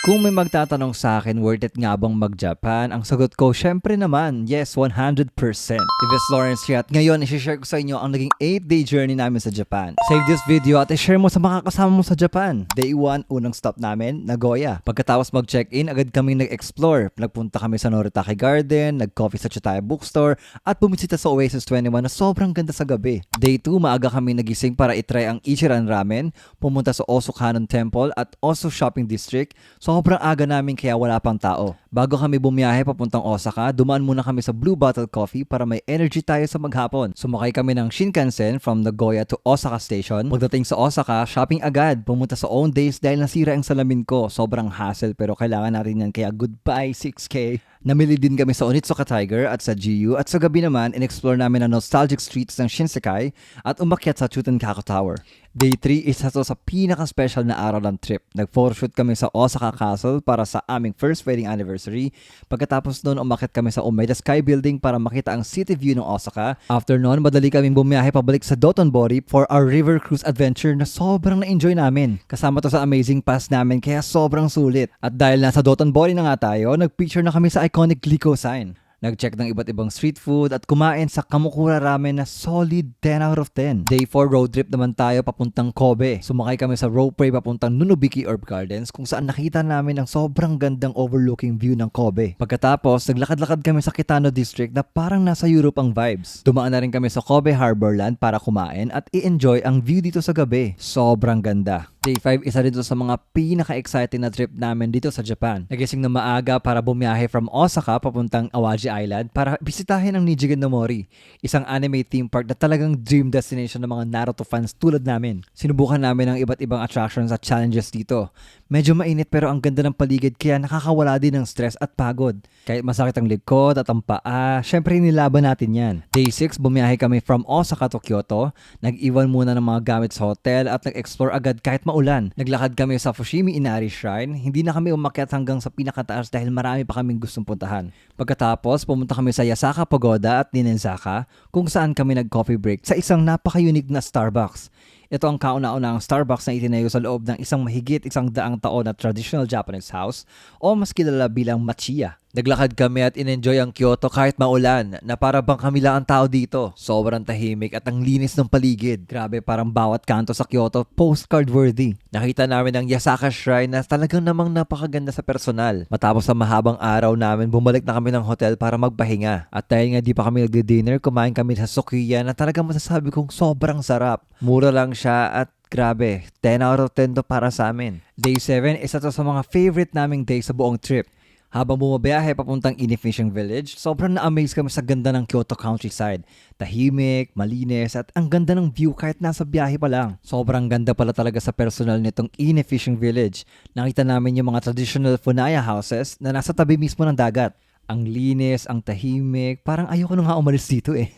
Kung may magtatanong sa akin, worth it nga bang mag-Japan? Ang sagot ko, syempre naman, yes, 100%. If it's Lawrence here at ngayon, isi-share ko sa inyo ang naging 8-day journey namin sa Japan. Save this video at i-share mo sa mga kasama mo sa Japan. Day 1, unang stop namin, Nagoya. Pagkatapos mag-check-in, agad kaming nag-explore. Nagpunta kami sa Noritake Garden, nag-coffee sa Chutaya Bookstore, at bumisita sa Oasis 21 na sobrang ganda sa gabi. Day 2, maaga kami nagising para itry ang Ichiran Ramen, pumunta sa Osukhanon Temple at Osu Shopping District. Sobrang aga namin kaya wala pang tao. Bago kami bumiyahe papuntang Osaka, dumaan muna kami sa Blue Bottle Coffee para may energy tayo sa maghapon. Sumakay kami ng Shinkansen from Nagoya to Osaka Station. Pagdating sa Osaka, shopping agad. Pumunta sa Own Days dahil nasira ang salamin ko. Sobrang hassle pero kailangan natin yan kaya goodbye 6K. Namili din kami sa Onitsuka Tiger at sa GU at sa gabi naman, in-explore namin ang nostalgic streets ng Shinsekai at umakyat sa Chutenkaku Tower. Day 3, isa to sa pinaka-special na araw ng trip. Nag-photoshoot kami sa Osaka Castle para sa aming first wedding anniversary. Pagkatapos noon, umakyat kami sa Umeda Sky Building para makita ang city view ng Osaka. After noon, madali kaming bumiyahe pabalik sa Dotonbori for our river cruise adventure na sobrang na-enjoy namin. Kasama to sa amazing pass namin kaya sobrang sulit. At dahil nasa Dotonbori na nga tayo, nag-picture na kami sa iconic Glico sign. Nag-check ng iba't ibang street food at kumain sa Kamukura Ramen na solid 10 out of 10. Day 4 road trip naman tayo papuntang Kobe. Sumakay kami sa ropeway papuntang Nunobiki Herb Gardens kung saan nakita namin ang sobrang gandang overlooking view ng Kobe. Pagkatapos, naglakad-lakad kami sa Kitano District na parang nasa Europe ang vibes. Dumaan na rin kami sa Kobe Harborland para kumain at i-enjoy ang view dito sa gabi. Sobrang ganda. Day 5, isa rin sa mga pinaka-exciting na trip namin dito sa Japan. Nagising na maaga para bumiyahe from Osaka papuntang Awaji Island para bisitahin ang Nijigen no Mori, isang anime theme park na talagang dream destination ng mga Naruto fans tulad namin. Sinubukan namin ang iba't ibang attractions at challenges dito. Medyo mainit pero ang ganda ng paligid kaya nakakawala din ng stress at pagod. Kahit masakit ang likod at ang paa, syempre nilaban natin yan. Day 6, bumiyahe kami from Osaka to Kyoto. Nag-iwan muna ng mga gamit sa hotel at nag-explore agad kahit maulan. Naglakad kami sa Fushimi Inari Shrine. Hindi na kami umakyat hanggang sa pinakataas dahil marami pa kaming gustong puntahan. Pagkatapos, pumunta kami sa Yasaka Pagoda at Ninenzaka kung saan kami nag-coffee break sa isang napaka-unique na Starbucks. Ito ang kauna-unahang Starbucks na itinayo sa loob ng isang mahigit 100 taon na traditional Japanese house o mas kilala bilang Machiya. Naglakad kami at in-enjoy ang Kyoto kahit maulan na para bang kami lang ang tao dito. Sobrang tahimik at ang linis ng paligid. Grabe, parang bawat kanto sa Kyoto postcard worthy. Nakita namin ang Yasaka Shrine na talagang namang napakaganda sa personal. Matapos ang mahabang araw namin, bumalik na kami ng hotel para magpahinga. At dahil nga di pa kami nagdi-dinner, kumain kami sa Sukiya na talagang masasabi kong sobrang sarap. Mura lang siya at grabe, 10 out of 10 to para sa amin. Day 7, isa to sa mga favorite naming day sa buong trip. Habang bumabiyahe papuntang Inefficient Village, sobrang na-amaze kami sa ganda ng Kyoto countryside. Tahimik, malinis, at ang ganda ng view kahit nasa biyahe pa lang. Sobrang ganda pala talaga sa personal nitong Inefficient Village. Nakita namin yung mga traditional Funaya houses na nasa tabi mismo ng dagat. Ang linis, ang tahimik, parang ayoko na nga umalis dito eh.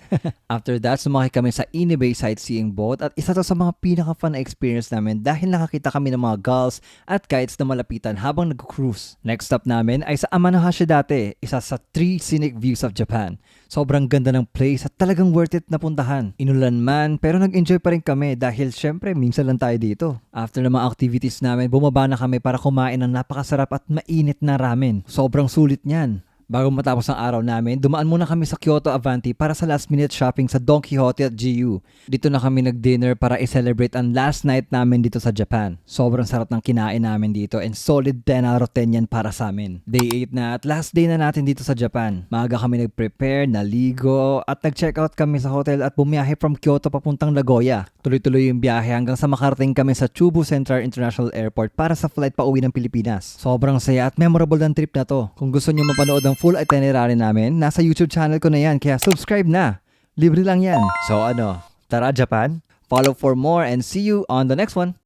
After that, sumakay kami sa Inebay sightseeing boat at isa to sa mga pinaka-fun na experience namin dahil nakakita kami ng mga gulls at kites na malapitan habang nag-cruise. Next stop namin ay sa Amanohashi dati, isa sa 3 scenic views of Japan. Sobrang ganda ng place at talagang worth it na puntahan. Inulan man pero nag-enjoy pa rin kami dahil syempre minsan lang tayo dito. After ng mga activities namin, bumaba na kami para kumain ng napakasarap at mainit na ramen. Sobrang sulit niyan. Bago matapos ang araw namin, dumaan muna kami sa Kyoto Avanti para sa last minute shopping sa Don Quixote at GU. Dito na kami nag-dinner para i-celebrate ang last night namin dito sa Japan. Sobrang sarap ng kinain namin dito and solid 10 out of 10 yan para sa amin. Day 8 na at last day na natin dito sa Japan. Maaga kami nag-prepare, naligo at nag-check out kami sa hotel at bumiyahe from Kyoto papuntang Nagoya. Tuloy-tuloy yung biyahe hanggang sa makarating kami sa Chubu Central International Airport para sa flight pa uwi ng Pilipinas. Sobrang saya at memorable ng trip na to. Kung gusto nyo mapanood ang full itinerary namin, nasa YouTube channel ko na yan kaya subscribe na. Libre lang yan. So tara Japan, follow for more and see you on the next one.